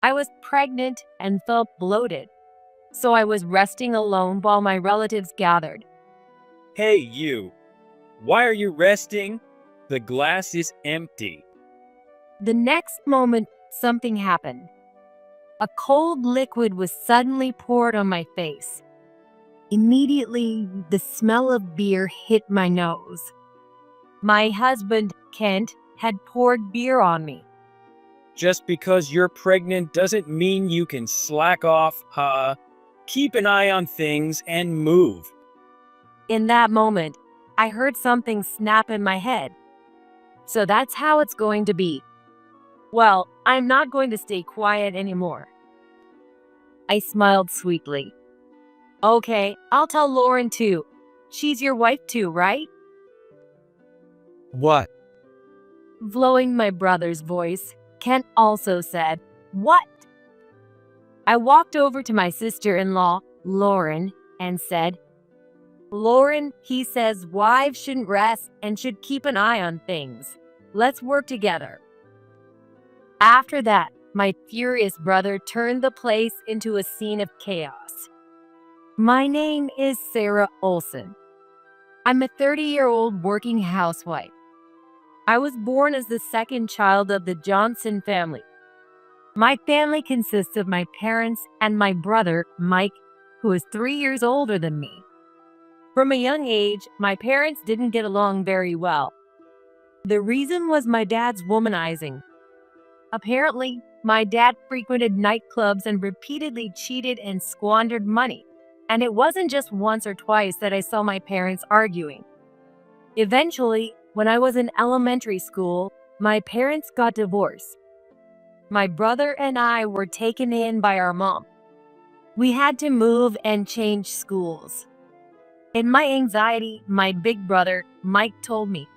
I was pregnant and felt bloated, so I was resting alone while my relatives gathered. Hey, you. Why are you resting? The glass is empty. The next moment, something happened. A cold liquid was suddenly poured on my face. Immediately, the smell of beer hit my nose. My husband, Kent, had poured beer on me. Just because you're pregnant doesn't mean you can slack off, huh? Keep an eye on things and move. In that moment, I heard something snap in my head. So that's how it's going to be. Well, I'm not going to stay quiet anymore. I smiled sweetly. Okay, I'll tell Lauren too. She's your wife too, right? What? Blowing my brother's voice, Kent also said, "What?" I walked over to my sister-in-law, Lauren, and said, "Lauren, he says wives shouldn't rest and should keep an eye on things. Let's work together." After that, my furious brother turned the place into a scene of chaos. My name is Sarah Olson. I'm a 30-year-old working housewife. I was born as the second child of the Johnson family. My family consists of my parents and my brother, Mike, who is 3 years older than me. From a young age, my parents didn't get along very well. The reason was my dad's womanizing. Apparently, my dad frequented nightclubs and repeatedly cheated and squandered money. And it wasn't just once or twice that I saw my parents arguing. Eventually, when I was in elementary school, my parents got divorced. My brother and I were taken in by our mom. We had to move and change schools. In my anxiety, my big brother, Mike, told me,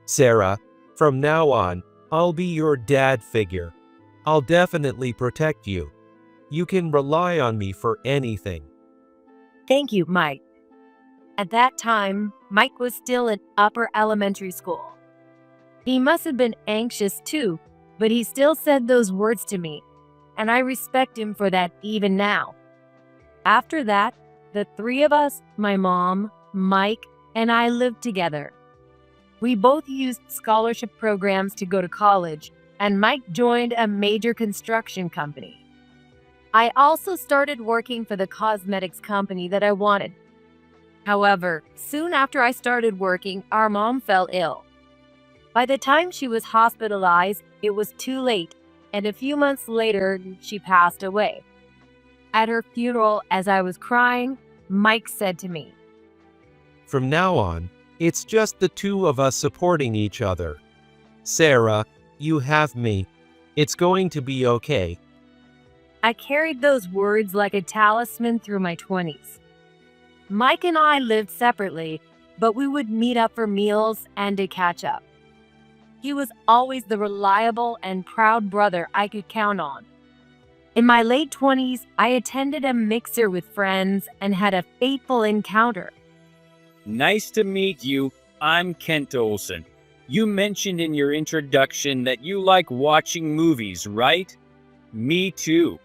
Sarah, from now on, I'll be your dad figure. I'll definitely protect you. You can rely on me for anything. "Thank you, Mike." At that time, Mike was still in upper elementary school. He must have been anxious too, but he still said those words to me, and I respect him for that even now. After that, the three of us, my mom, Mike, and I lived together. We both used scholarship programs to go to college, and Mike joined a major construction company. I also started working for the cosmetics company that I wanted. However, soon after I started working, our mom fell ill. By the time she was hospitalized, it was too late, and a few months later, she passed away. At her funeral, as I was crying, Mike said to me, From now on, it's just the two of us supporting each other. Sarah, you have me. It's going to be okay. I carried those words like a talisman through my 20s. Mike and I lived separately, but we would meet up for meals and to catch up. He was always the reliable and proud brother I could count on. In my late 20s, I attended a mixer with friends and had a fateful encounter. Nice to meet you. I'm Kent Olson. You mentioned in your introduction that you like watching movies, right? Me too.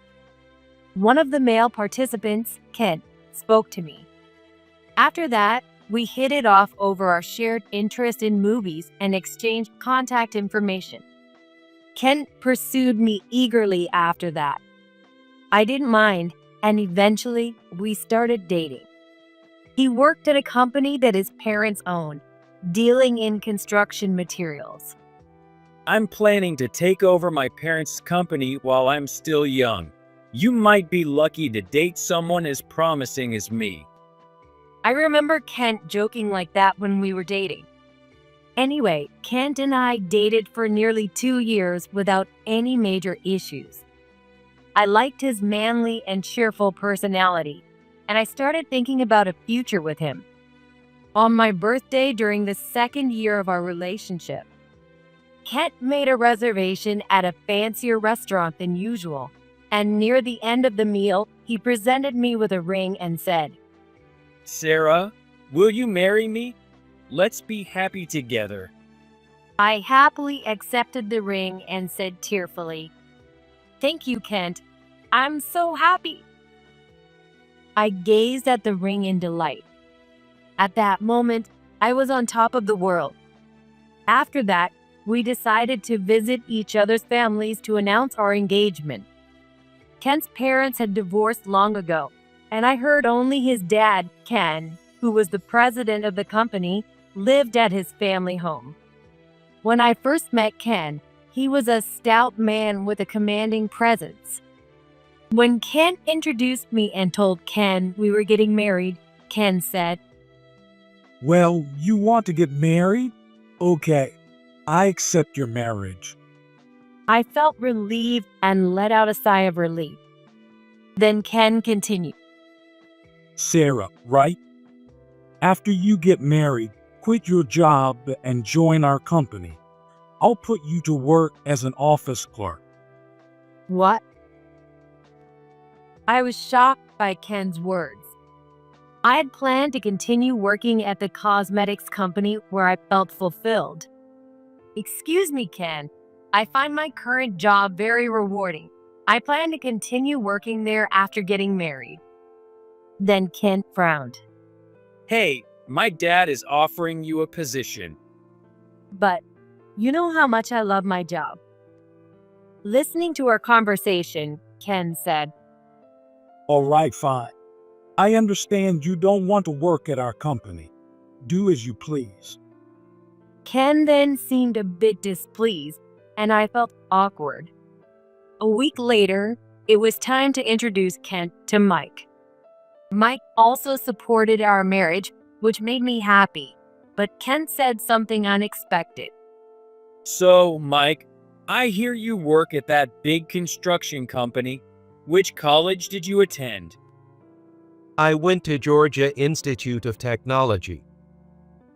One of the male participants, Kent, spoke to me. After that, we hit it off over our shared interest in movies and exchanged contact information. Kent pursued me eagerly after that. I didn't mind, and eventually we started dating. He worked at a company that his parents owned, dealing in construction materials. I'm planning to take over my parents' company while I'm still young. You might be lucky to date someone as promising as me. I remember Kent joking like that when we were dating. Anyway, Kent and I dated for nearly 2 years without any major issues. I liked his manly and cheerful personality, and I started thinking about a future with him. On my birthday during the second year of our relationship, Kent made a reservation at a fancier restaurant than usual, and near the end of the meal, he presented me with a ring and said, Sarah, will you marry me? Let's be happy together. I happily accepted the ring and said tearfully, Thank you, Kent. I'm so happy. I gazed at the ring in delight. At that moment, I was on top of the world. After that, we decided to visit each other's families to announce our engagement. Kent's parents had divorced long ago, and I heard only his dad, Ken, who was the president of the company, lived at his family home. When I first met Ken, he was a stout man with a commanding presence. When Ken introduced me and told Ken we were getting married, Ken said, Well, you want to get married? Okay, I accept your marriage. I felt relieved and let out a sigh of relief. Then Ken continued, Sarah, right? After you get married, quit your job and join our company. I'll put you to work as an office clerk. What? I was shocked by Ken's words. I had planned to continue working at the cosmetics company where I felt fulfilled. Excuse me, Ken. I find my current job very rewarding. I plan to continue working there after getting married. Then Ken frowned. Hey, my dad is offering you a position. But you know how much I love my job. Listening to our conversation, Ken said, All right, fine. I understand you don't want to work at our company. Do as you please. Ken then seemed a bit displeased, and I felt awkward. A week later, it was time to introduce Kent to Mike. Mike also supported our marriage, which made me happy, but Kent said something unexpected. So, Mike, I hear you work at that big construction company. Which college did you attend? I went to Georgia Institute of Technology.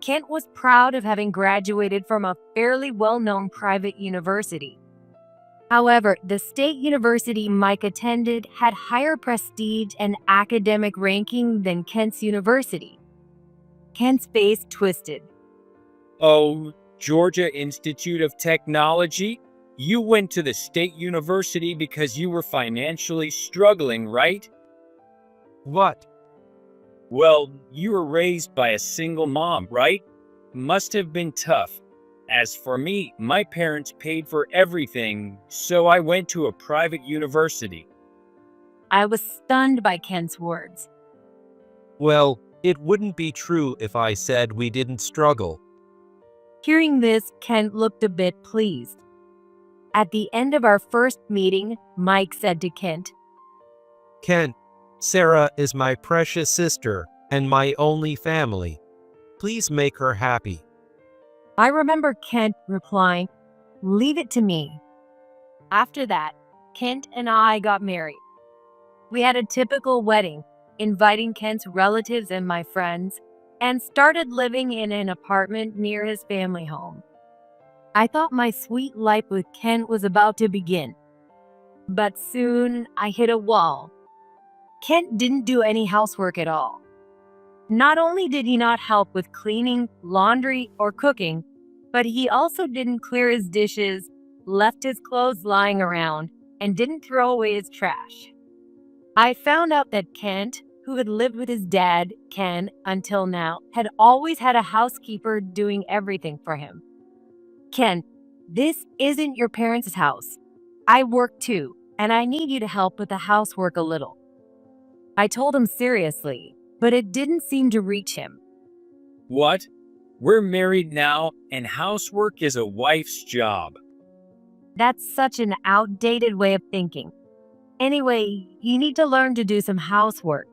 Kent was proud of having graduated from a fairly well-known private university. However, the state university Mike attended had higher prestige and academic ranking than Kent's university. Kent's face twisted. Oh, Georgia Institute of Technology? You went to the state university because you were financially struggling, right? What? Well, you were raised by a single mom, right? Must have been tough. As for me, my parents paid for everything, so I went to a private university. I was stunned by Kent's words. Well, it wouldn't be true if I said we didn't struggle. Hearing this, Kent looked a bit pleased. At the end of our first meeting, Mike said to Kent, Kent, Sarah is my precious sister and my only family. Please make her happy. I remember Kent replying, Leave it to me. After that, Kent and I got married. We had a typical wedding, inviting Kent's relatives and my friends, and started living in an apartment near his family home. I thought my sweet life with Kent was about to begin. But soon I hit a wall. Kent didn't do any housework at all. Not only did he not help with cleaning, laundry, or cooking, but he also didn't clear his dishes, left his clothes lying around, and didn't throw away his trash. I found out that Kent, who had lived with his dad, Ken, until now, had always had a housekeeper doing everything for him. Ken, this isn't your parents' house. I work too, and I need you to help with the housework a little. I told him seriously, but it didn't seem to reach him. What? We're married now, and housework is a wife's job. That's such an outdated way of thinking. Anyway, you need to learn to do some housework.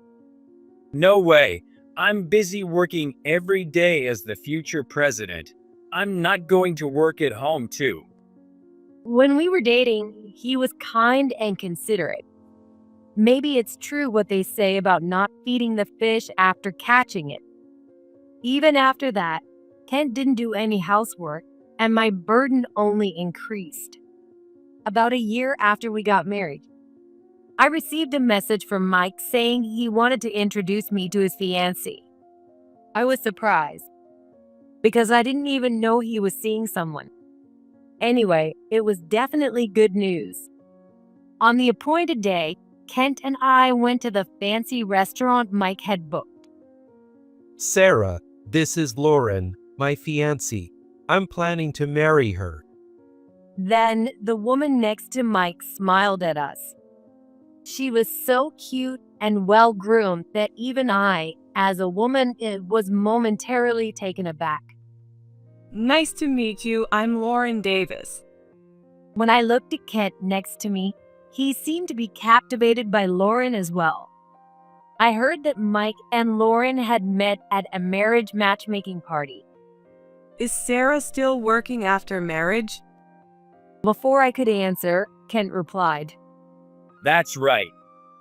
No way. I'm busy working every day as the future president. I'm not going to work at home, too. When we were dating, he was kind and considerate. Maybe it's true what they say about not feeding the fish after catching it. Even after that, Kent didn't do any housework, and my burden only increased. About a year after we got married, I received a message from Mike saying he wanted to introduce me to his fiancée. I was surprised, because I didn't even know he was seeing someone. Anyway, it was definitely good news. On the appointed day, Kent and I went to the fancy restaurant Mike had booked. Sarah, this is Lauren, my fiancée. I'm planning to marry her. Then the woman next to Mike smiled at us. She was so cute and well-groomed that even I, as a woman, was momentarily taken aback. Nice to meet you. I'm Lauren Davis. When I looked at Kent next to me, he seemed to be captivated by Lauren as well. I heard that Mike and Lauren had met at a marriage matchmaking party. Is Sarah still working after marriage? Before I could answer, Kent replied, That's right.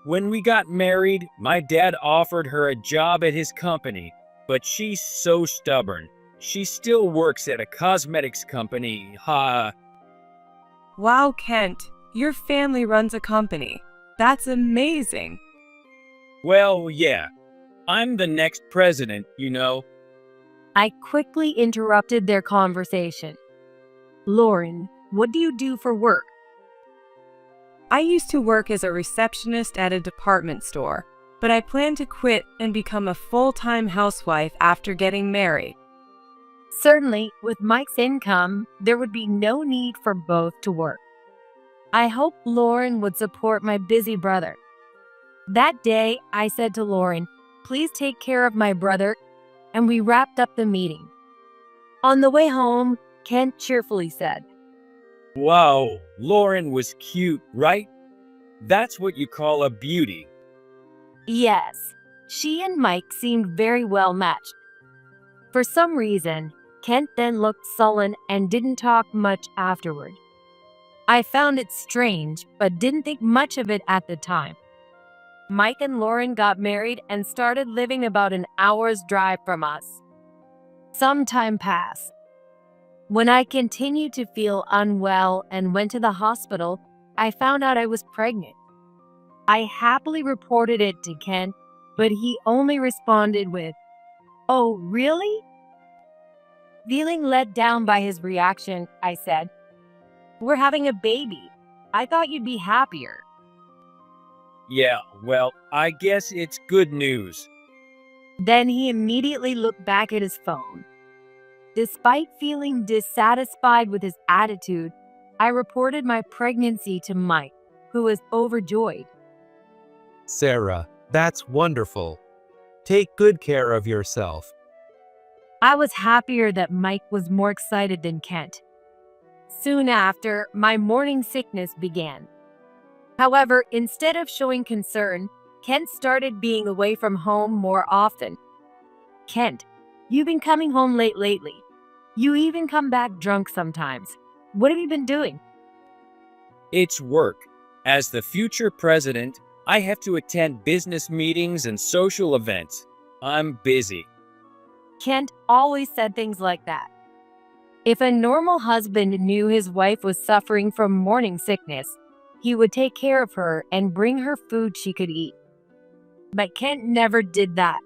When we got married, my dad offered her a job at his company, but she's so stubborn. She still works at a cosmetics company. Wow, Kent, your family runs a company. That's amazing. Well, yeah. I'm the next president, you know. I quickly interrupted their conversation. Lauren, what do you do for work? I used to work as a receptionist at a department store, but I plan to quit and become a full-time housewife after getting married. Certainly, with Mike's income, there would be no need for both to work. I hoped Lauren would support my busy brother. That day, I said to Lauren, please take care of my brother, and we wrapped up the meeting. On the way home, Kent cheerfully said, Wow, Lauren was cute, right? That's what you call a beauty. Yes, she and Mike seemed very well matched. For some reason, Kent then looked sullen and didn't talk much afterward. I found it strange, but didn't think much of it at the time. Mike and Lauren got married and started living about an hour's drive from us. Some time passed. When I continued to feel unwell and went to the hospital, I found out I was pregnant. I happily reported it to Kent, but he only responded with, "Oh, really?" Feeling let down by his reaction, I said, "We're having a baby. I thought you'd be happier." Yeah, well, I guess it's good news. Then he immediately looked back at his phone. Despite feeling dissatisfied with his attitude, I reported my pregnancy to Mike, who was overjoyed. Sarah, that's wonderful. Take good care of yourself. I was happier that Mike was more excited than Kent. Soon after, my morning sickness began. However, instead of showing concern, Kent started being away from home more often. "Kent, you've been coming home late lately. You even come back drunk sometimes. What have you been doing?" It's work. As the future president, I have to attend business meetings and social events. I'm busy. Kent always said things like that. If a normal husband knew his wife was suffering from morning sickness, he would take care of her and bring her food she could eat. But Kent never did that.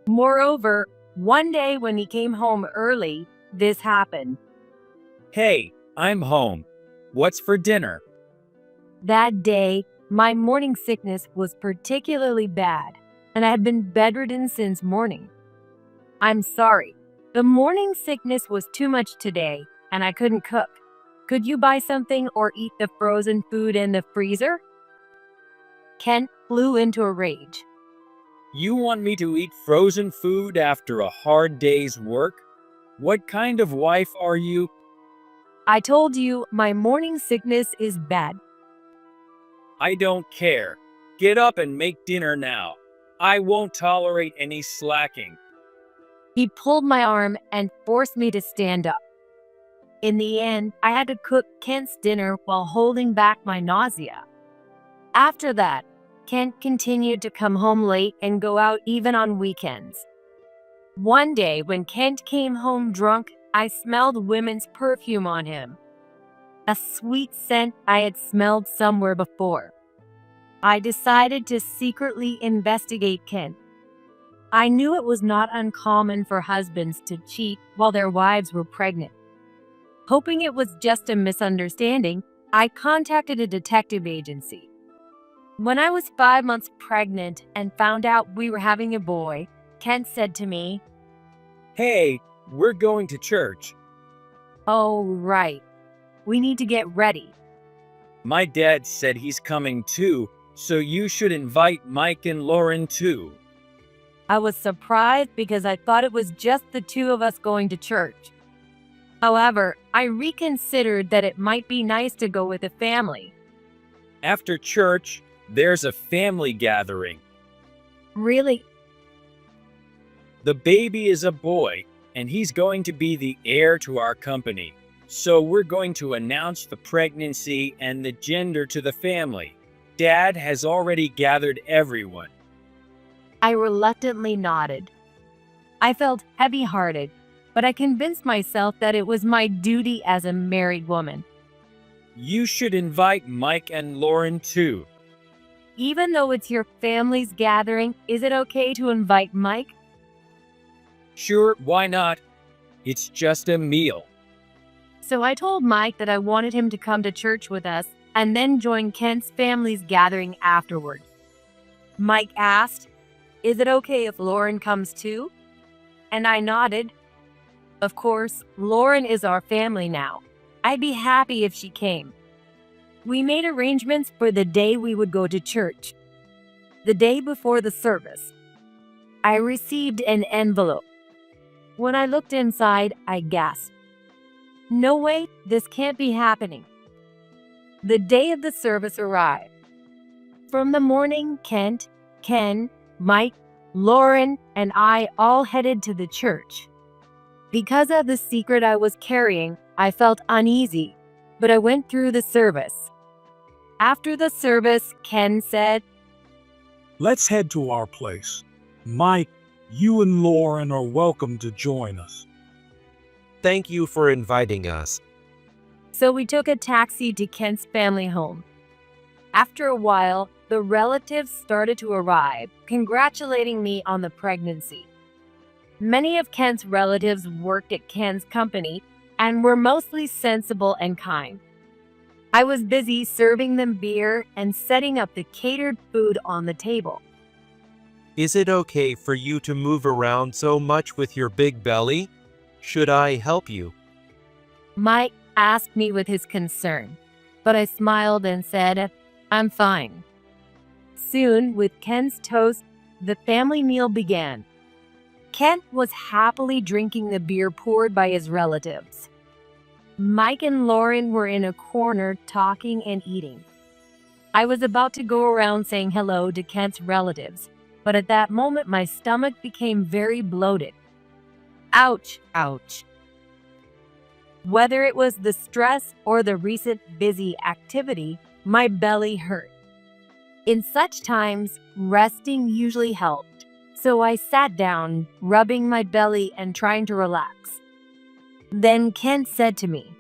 Moreover, one day when he came home early, this happened. Hey, I'm home. What's for dinner? That day, my morning sickness was particularly bad, and I had been bedridden since morning. "I'm sorry. The morning sickness was too much today, and I couldn't cook. Could you buy something or eat the frozen food in the freezer?" Kent flew into a rage. You want me to eat frozen food after a hard day's work? What kind of wife are you? "I told you my morning sickness is bad." I don't care. Get up and make dinner now. I won't tolerate any slacking. He pulled my arm and forced me to stand up. In the end, I had to cook Kent's dinner while holding back my nausea. After that, Kent continued to come home late and go out even on weekends. One day, when Kent came home drunk, I smelled women's perfume on him. A sweet scent I had smelled somewhere before. I decided to secretly investigate Kent. I knew it was not uncommon for husbands to cheat while their wives were pregnant. Hoping it was just a misunderstanding, I contacted a detective agency. When I was 5 months pregnant and found out we were having a boy, Kent said to me, Hey, we're going to church. "Oh, right. We need to get ready." My dad said he's coming too, so you should invite Mike and Lauren too. I was surprised because I thought it was just the two of us going to church. However, I reconsidered that it might be nice to go with a family. After church, there's a family gathering. Really? The baby is a boy, and he's going to be the heir to our company. So we're going to announce the pregnancy and the gender to the family. Dad has already gathered everyone. I reluctantly nodded. I felt heavy-hearted, but I convinced myself that it was my duty as a married woman. You should invite Mike and Lauren too. Even though it's your family's gathering, is it okay to invite Mike? Sure, why not? It's just a meal. So I told Mike that I wanted him to come to church with us and then join Kent's family's gathering afterward. Mike asked, "Is it okay if Lauren comes too?" And I nodded. Of course, Lauren is our family now. I'd be happy if she came. We made arrangements for the day we would go to church. The day before the service, I received an envelope. When I looked inside, I gasped. No way, this can't be happening. The day of the service arrived. From the morning, Kent, Ken, Mike, Lauren, and I all headed to the church. Because of the secret I was carrying, I felt uneasy, but I went through the service. After the service, Ken said, Let's head to our place. Mike, you and Lauren are welcome to join us. Thank you for inviting us. So we took a taxi to Kent's family home. After a while, the relatives started to arrive, congratulating me on the pregnancy. Many of Kent's relatives worked at Ken's company and were mostly sensible and kind. I was busy serving them beer and setting up the catered food on the table. Is it okay for you to move around so much with your big belly? Should I help you? Mike asked me with his concern, but I smiled and said, "I'm fine." Soon, with Ken's toast, the family meal began. Kent was happily drinking the beer poured by his relatives. Mike and Lauren were in a corner talking and eating. I was about to go around saying hello to Kent's relatives, but at that moment my stomach became very bloated. Ouch, ouch. Whether it was the stress or the recent busy activity, my belly hurt. In such times, resting usually helped, so I sat down, rubbing my belly and trying to relax. Then Kent said to me,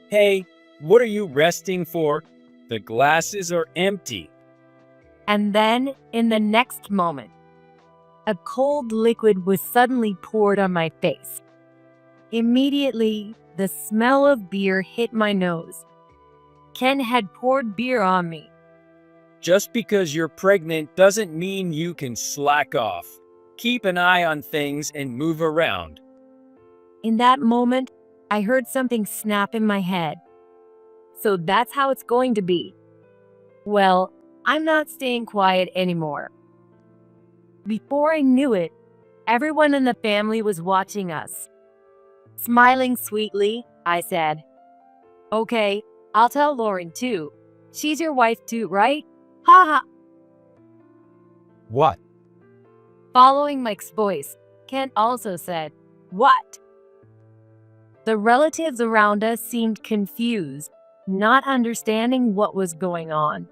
Hey, what are you resting for? The glasses are empty. and then, in the next moment, a cold liquid was suddenly poured on my face. Immediately, the smell of beer hit my nose. Ken had poured beer on me. Just because you're pregnant doesn't mean you can slack off. Keep an eye on things and move around. In that moment, I heard something snap in my head. So that's how it's going to be. Well, I'm not staying quiet anymore. Before I knew it, everyone in the family was watching us. Smiling sweetly, I said, "Okay, I'll tell Lauren too. She's your wife too, right? Ha ha." What? Following Mike's voice, Kent also said, "What?" The relatives around us seemed confused, not understanding what was going on.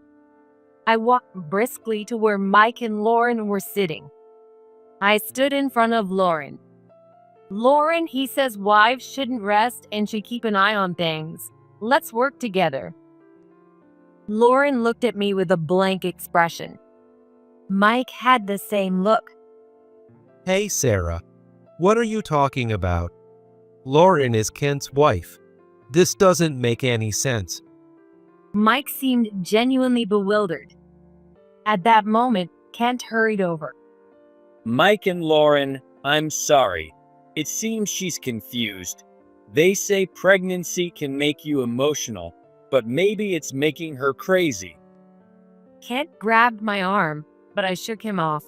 I walked briskly to where Mike and Lauren were sitting. I stood in front of Lauren. "Lauren, he says wives shouldn't rest and should keep an eye on things. Let's work together." Lauren looked at me with a blank expression. Mike had the same look. Hey, Sarah. What are you talking about? Lauren is Kent's wife. This doesn't make any sense. Mike seemed genuinely bewildered. At that moment, Kent hurried over. Mike and Lauren, I'm sorry. It seems she's confused. They say pregnancy can make you emotional, but maybe it's making her crazy. Kent grabbed my arm, but I shook him off.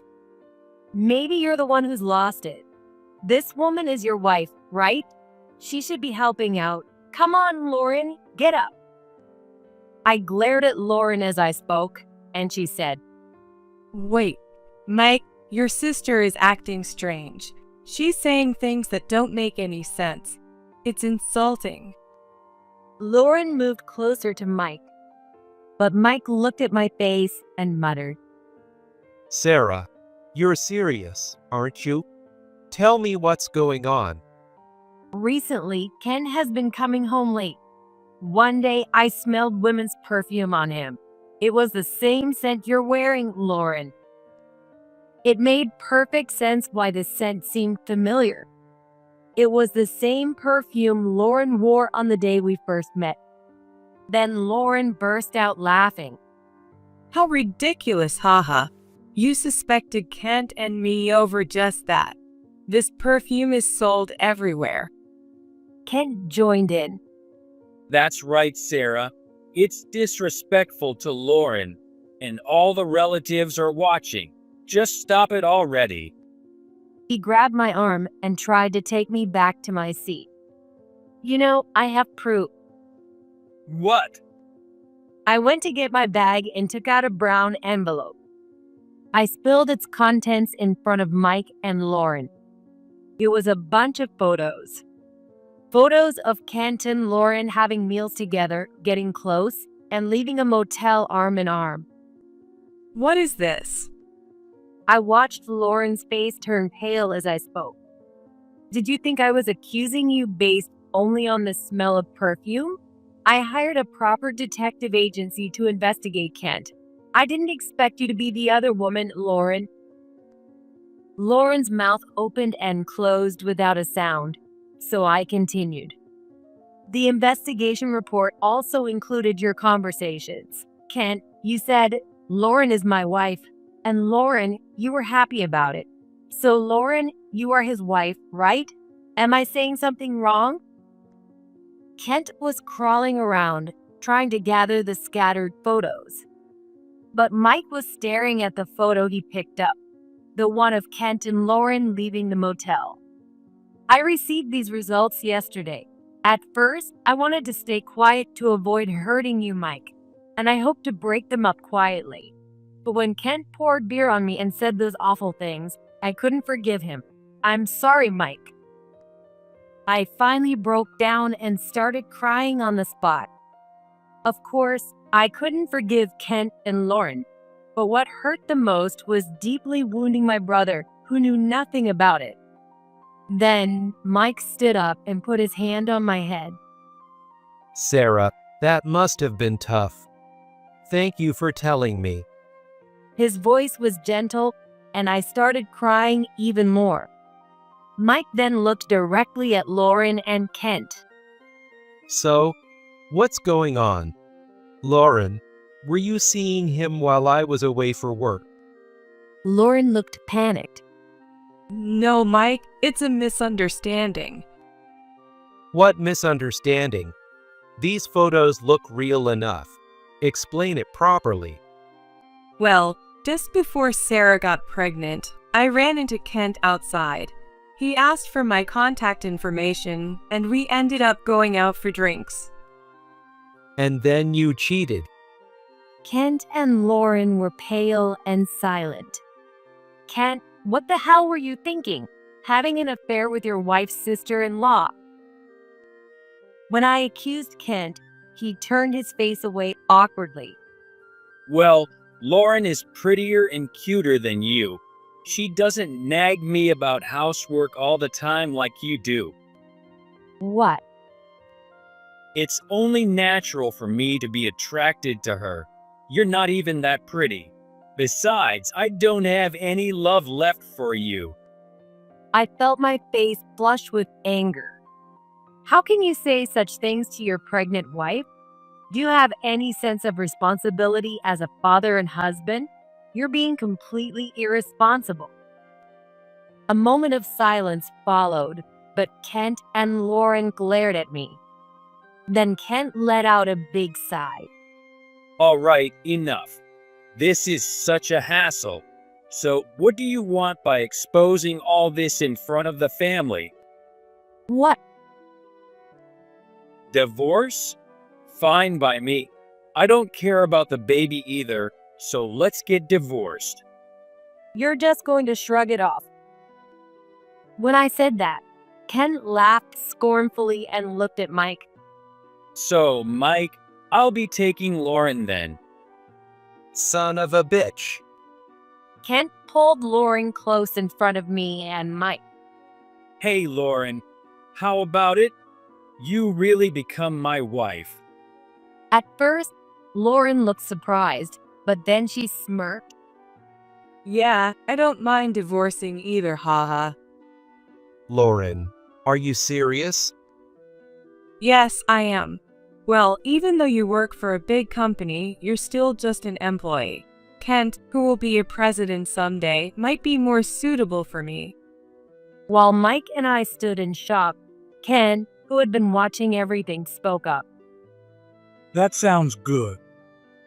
Maybe you're the one who's lost it. This woman is your wife, right? She should be helping out. Come on, Lauren, get up. I glared at Lauren as I spoke, and she said, Wait, Mike, your sister is acting strange. She's saying things that don't make any sense. It's insulting. Lauren moved closer to Mike, but Mike looked at my face and muttered, Sarah, you're serious, aren't you? Tell me what's going on. Recently, Ken has been coming home late. One day, I smelled women's perfume on him. It was the same scent you're wearing, Lauren. It made perfect sense why the scent seemed familiar. It was the same perfume Lauren wore on the day we first met. Then Lauren burst out laughing. How ridiculous, haha. You suspected Kent and me over just that. This perfume is sold everywhere. Kent joined in. That's right, Sarah. It's disrespectful to Lauren, and all the relatives are watching. Just stop it already. He grabbed my arm and tried to take me back to my seat. You know, I have proof. What? I went to get my bag and took out a brown envelope. I spilled its contents in front of Mike and Lauren. It was a bunch of photos. Photos of Kent and Lauren having meals together, getting close, and leaving a motel arm in arm. What is this? I watched Lauren's face turn pale as I spoke. Did you think I was accusing you based only on the smell of perfume? I hired a proper detective agency to investigate Kent. I didn't expect you to be the other woman, Lauren. Lauren's mouth opened and closed without a sound, so I continued. The investigation report also included your conversations. Kent, you said, Lauren is my wife, and Lauren, you were happy about it. So Lauren, you are his wife, right? Am I saying something wrong? Kent was crawling around, trying to gather the scattered photos. But Mike was staring at the photo he picked up, the one of Kent and Lauren leaving the motel. I received these results yesterday. At first, I wanted to stay quiet to avoid hurting you, Mike, and I hoped to break them up quietly. But when Kent poured beer on me and said those awful things, I couldn't forgive him. I'm sorry, Mike. I finally broke down and started crying on the spot. Of course, I couldn't forgive Kent and Lauren, but what hurt the most was deeply wounding my brother, who knew nothing about it. Then Mike stood up and put his hand on my head. Sarah, that must have been tough. Thank you for telling me. His voice was gentle, and I started crying even more. Mike then looked directly at Lauren and Kent. So, what's going on? Lauren, were you seeing him while I was away for work? Lauren looked panicked. No, Mike, it's a misunderstanding. What misunderstanding? These photos look real enough. Explain it properly. Well, just before Sarah got pregnant, I ran into Kent outside. He asked for my contact information, and we ended up going out for drinks. And then you cheated. Kent and Lauren were pale and silent. Kent, what the hell were you thinking? Having an affair with your wife's sister-in-law? When I accused Kent, he turned his face away awkwardly. Well, Lauren is prettier and cuter than you. She doesn't nag me about housework all the time like you do. What? It's only natural for me to be attracted to her. You're not even that pretty. Besides, I don't have any love left for you. I felt my face flush with anger. How can you say such things to your pregnant wife? Do you have any sense of responsibility as a father and husband? You're being completely irresponsible. A moment of silence followed, but Kent and Lauren glared at me. Then Kent let out a big sigh. All right, enough. This is such a hassle. So, what do you want by exposing all this in front of the family? What? Divorce? Fine by me. I don't care about the baby either, so let's get divorced. You're just going to shrug it off. When I said that, Kent laughed scornfully and looked at Mike. So, Mike, I'll be taking Lauren then. Son of a bitch. Kent pulled Lauren close in front of me and Mike. Hey, Lauren, how about it? You really become my wife. At first, Lauren looked surprised, but then she smirked. Yeah, I don't mind divorcing either, haha. Lauren, are you serious? Yes, I am. Well, even though you work for a big company, you're still just an employee. Kent, who will be a president someday, might be more suitable for me. While Mike and I stood in shock, Ken, who had been watching everything, spoke up. That sounds good.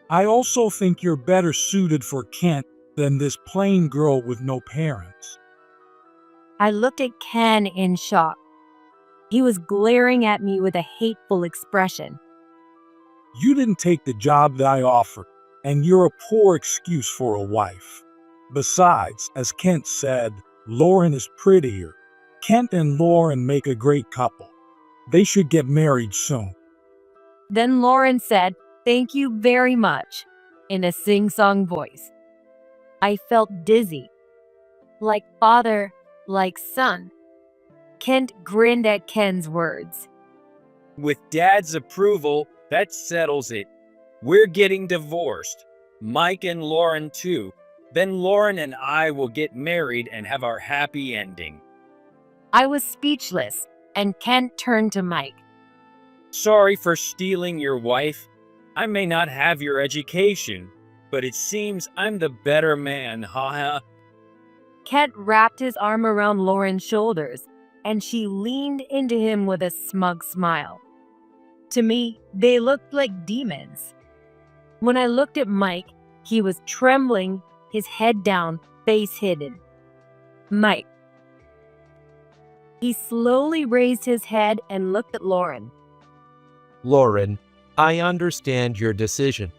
I also think you're better suited for Kent than this plain girl with no parents. I looked at Ken in shock. He was glaring at me with a hateful expression. You didn't take the job that I offered, and you're a poor excuse for a wife. Besides, as Kent said, Lauren is prettier. Kent and Lauren make a great couple. They should get married soon. Then Lauren said, "Thank you very much," in a sing-song voice. I felt dizzy. Like father, like son. Kent grinned at Ken's words. With Dad's approval, that settles it. We're getting divorced. Mike and Lauren too. Then Lauren and I will get married and have our happy ending. I was speechless, and Kent turned to Mike. Sorry for stealing your wife. I may not have your education, but it seems I'm the better man, haha. Kent wrapped his arm around Lauren's shoulders, and she leaned into him with a smug smile. To me, they looked like demons. When I looked at Mike, he was trembling, his head down, face hidden. Mike. He slowly raised his head and looked at Lauren. Lauren, I understand your decision.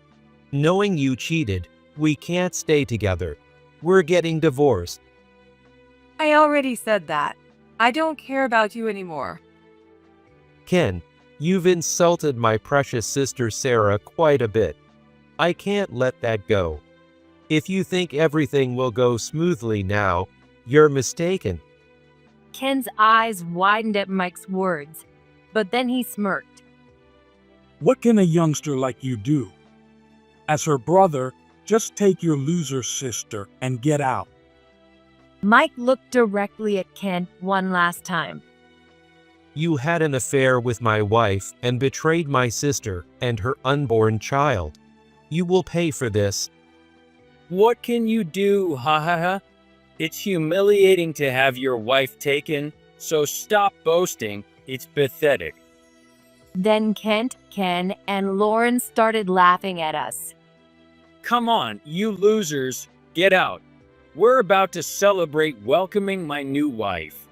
Knowing you cheated, we can't stay together. We're getting divorced. I already said that. I don't care about you anymore. Ken, you've insulted my precious sister Sarah quite a bit. I can't let that go. If you think everything will go smoothly now, you're mistaken. Ken's eyes widened at Mike's words, but then he smirked. What can a youngster like you do? As her brother, just take your loser sister and get out. Mike looked directly at Ken one last time. You had an affair with my wife and betrayed my sister and her unborn child. You will pay for this. What can you do, ha ha ha? It's humiliating to have your wife taken, so stop boasting. It's pathetic. Then Kent, Ken, and Lauren started laughing at us. Come on, you losers, get out. We're about to celebrate welcoming my new wife.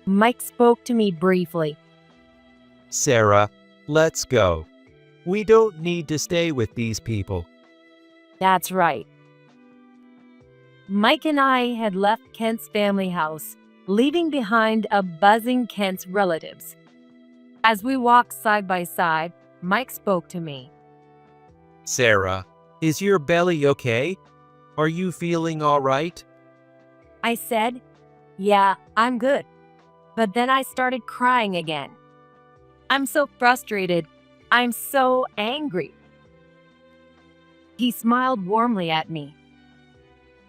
Mike spoke to me briefly. Sarah, let's go. We don't need to stay with these people. That's right. Mike and I had left Kent's family house, leaving behind a buzzing Kent's relatives. As we walked side by side, Mike spoke to me. Sarah, is your belly okay? Are you feeling all right? I said, "Yeah, I'm good." But then I started crying again. I'm so frustrated. I'm so angry. He smiled warmly at me.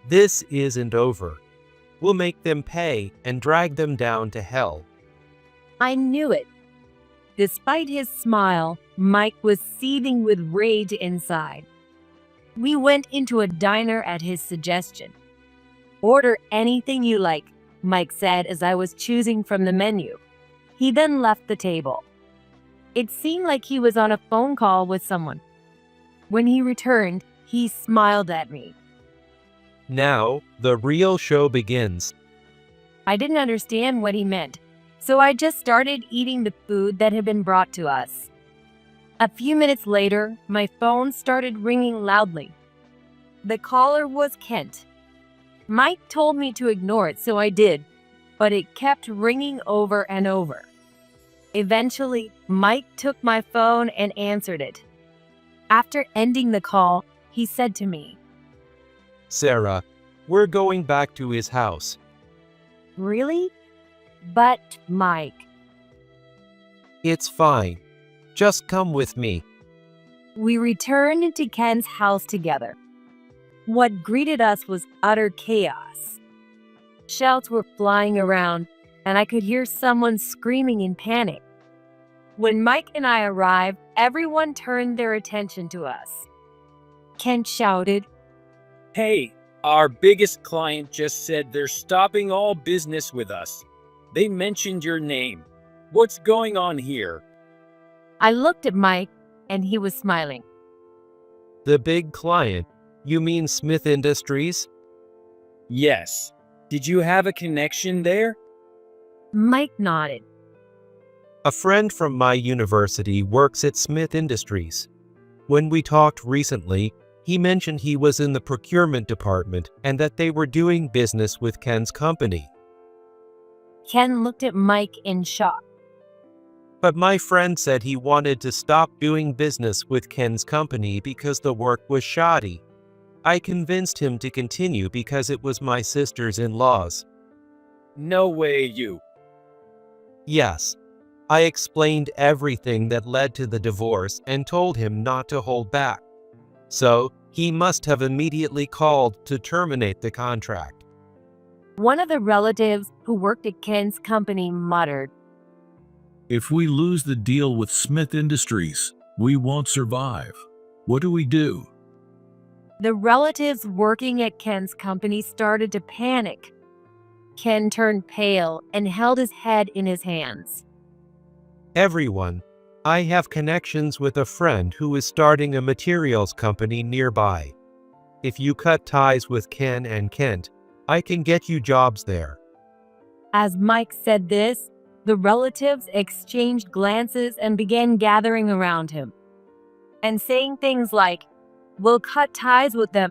This isn't over. We'll make them pay and drag them down to hell. I knew it. Despite his smile, Mike was seething with rage inside. We went into a diner at his suggestion. "Order anything you like," Mike said as I was choosing from the menu. He then left the table. It seemed like he was on a phone call with someone. When he returned, he smiled at me. Now, the real show begins. I didn't understand what he meant, so I just started eating the food that had been brought to us. A few minutes later, my phone started ringing loudly. The caller was Kent. Mike told me to ignore it, so I did, but it kept ringing over and over. Eventually, Mike took my phone and answered it. After ending the call, he said to me, Sarah, we're going back to his house. "Really? But, Mike." It's fine. Just come with me. We returned to Ken's house together. What greeted us was utter chaos. Shouts were flying around, and I could hear someone screaming in panic. When Mike and I arrived, everyone turned their attention to us. Kent shouted, Hey, our biggest client just said they're stopping all business with us. They mentioned your name. What's going on here? I looked at Mike, and he was smiling. The big client? You mean Smith Industries? Yes. Did you have a connection there? Mike nodded. A friend from my university works at Smith Industries. When we talked recently, he mentioned he was in the procurement department and that they were doing business with Ken's company. Ken looked at Mike in shock. But my friend said he wanted to stop doing business with Ken's company because the work was shoddy. I convinced him to continue because it was my sister's in-laws. No way you. Yes. I explained everything that led to the divorce and told him not to hold back. So, he must have immediately called to terminate the contract. One of the relatives who worked at Ken's company muttered, If we lose the deal with Smith Industries, we won't survive. What do we do? The relatives working at Ken's company started to panic. Ken turned pale and held his head in his hands. Everyone, I have connections with a friend who is starting a materials company nearby. If you cut ties with Ken and Kent, I can get you jobs there. As Mike said this, the relatives exchanged glances and began gathering around him and saying things like, "We'll cut ties with them.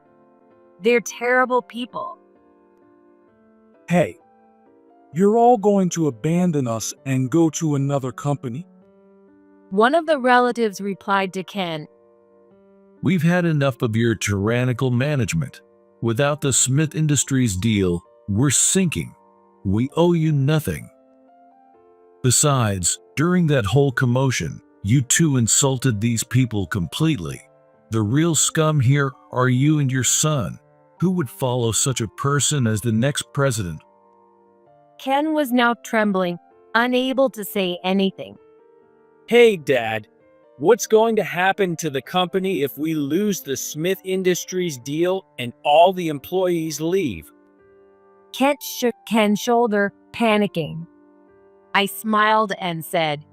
They're terrible people." Hey, you're all going to abandon us and go to another company? One of the relatives replied to Ken, We've had enough of your tyrannical management. Without the Smith Industries deal, we're sinking. We owe you nothing. Besides, during that whole commotion, you two insulted these people completely. The real scum here are you and your son. Who would follow such a person as the next president? Ken was now trembling, unable to say anything. Hey, Dad. What's going to happen to the company if we lose the Smith Industries deal and all the employees leave? Kent shook Ken's shoulder, panicking. I smiled and said,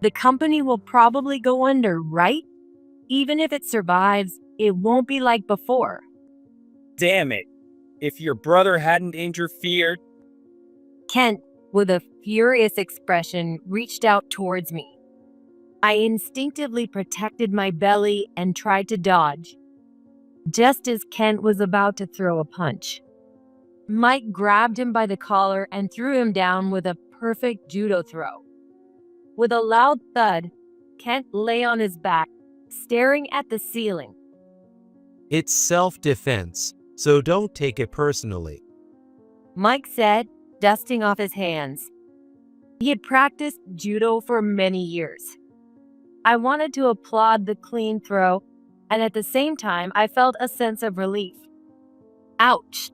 "The company will probably go under, right? Even if it survives, it won't be like before." Damn it. If your brother hadn't interfered. Kent, with a furious expression, reached out towards me. I instinctively protected my belly and tried to dodge, just as Kent was about to throw a punch. Mike grabbed him by the collar and threw him down with a perfect judo throw. With a loud thud, Kent lay on his back, staring at the ceiling. It's self-defense, so don't take it personally. Mike said, dusting off his hands. He had practiced judo for many years. I wanted to applaud the clean throw, and at the same time, I felt a sense of relief. Ouch!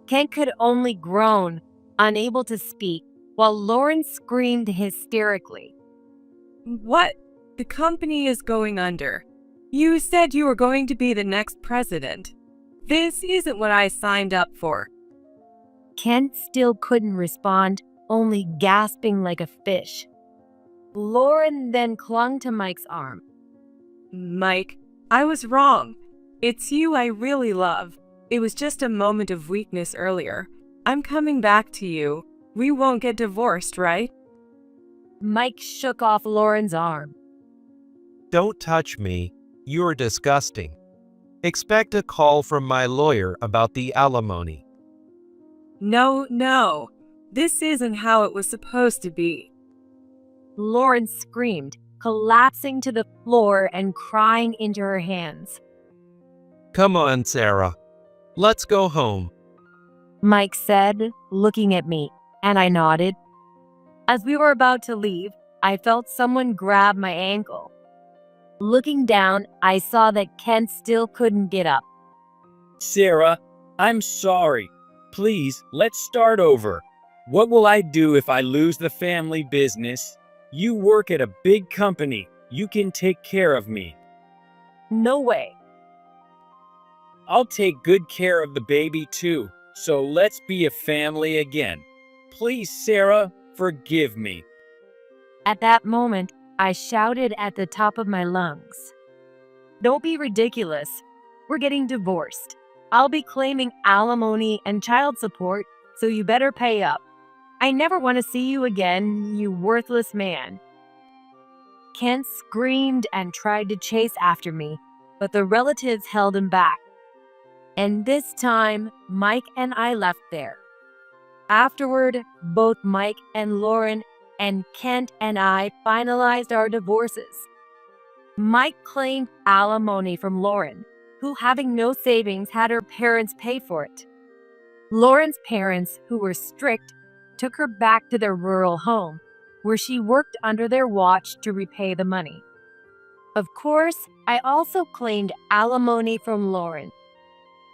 Kent could only groan, unable to speak, while Lauren screamed hysterically. What? The company is going under. You said you were going to be the next president. This isn't what I signed up for. Kent still couldn't respond, only gasping like a fish. Lauren then clung to Mike's arm. Mike, I was wrong. It's you I really love. It was just a moment of weakness earlier. I'm coming back to you. We won't get divorced, right? Mike shook off Lauren's arm. Don't touch me. You're disgusting. Expect a call from my lawyer about the alimony. No. This isn't how it was supposed to be. Lauren screamed, collapsing to the floor and crying into her hands. Come on, Sarah. Let's go home. Mike said, looking at me, and I nodded. As we were about to leave, I felt someone grab my ankle. Looking down, I saw that Kent still couldn't get up. Sarah, I'm sorry. Please, let's start over. What will I do if I lose the family business? You work at a big company. You can take care of me. No way. I'll take good care of the baby too. So let's be a family again. Please, Sarah, forgive me. At that moment, I shouted at the top of my lungs. Don't be ridiculous. We're getting divorced. I'll be claiming alimony and child support, so you better pay up. I never want to see you again, you worthless man. Kent screamed and tried to chase after me, but the relatives held him back. And this time, Mike and I left there. Afterward, both Mike and Lauren and Kent and I finalized our divorces. Mike claimed alimony from Lauren, who, having no savings, had her parents pay for it. Lauren's parents, who were strict, took her back to their rural home, where she worked under their watch to repay the money. Of course, I also claimed alimony from Lauren.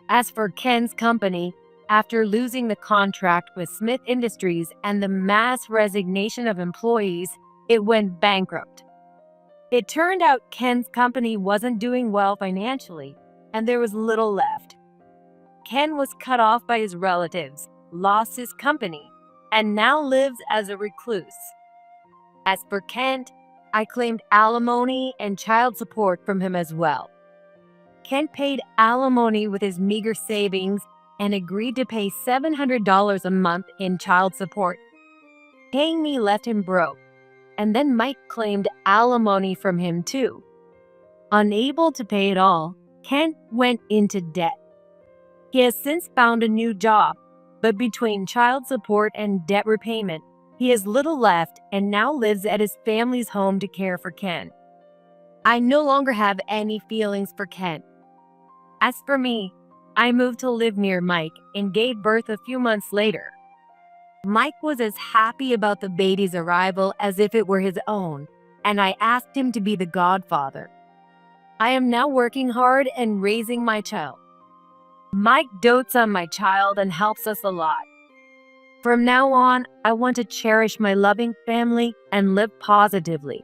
As for Ken's company, after losing the contract with Smith Industries and the mass resignation of employees, it went bankrupt. It turned out Ken's company wasn't doing well financially, and there was little left. Ken was cut off by his relatives, lost his company, and now lives as a recluse. As for Kent, I claimed alimony and child support from him as well. Kent paid alimony with his meager savings and agreed to pay $700 a month in child support. Paying me left him broke, and then Mike claimed alimony from him too. Unable to pay it all, Kent went into debt. He has since found a new job, but between child support and debt repayment, he has little left and now lives at his family's home to care for Ken. I no longer have any feelings for Kent. As for me, I moved to live near Mike and gave birth a few months later. Mike was as happy about the baby's arrival as if it were his own, and I asked him to be the godfather. I am now working hard and raising my child. Mike dotes on my child and helps us a lot. From now on, I want to cherish my loving family and live positively.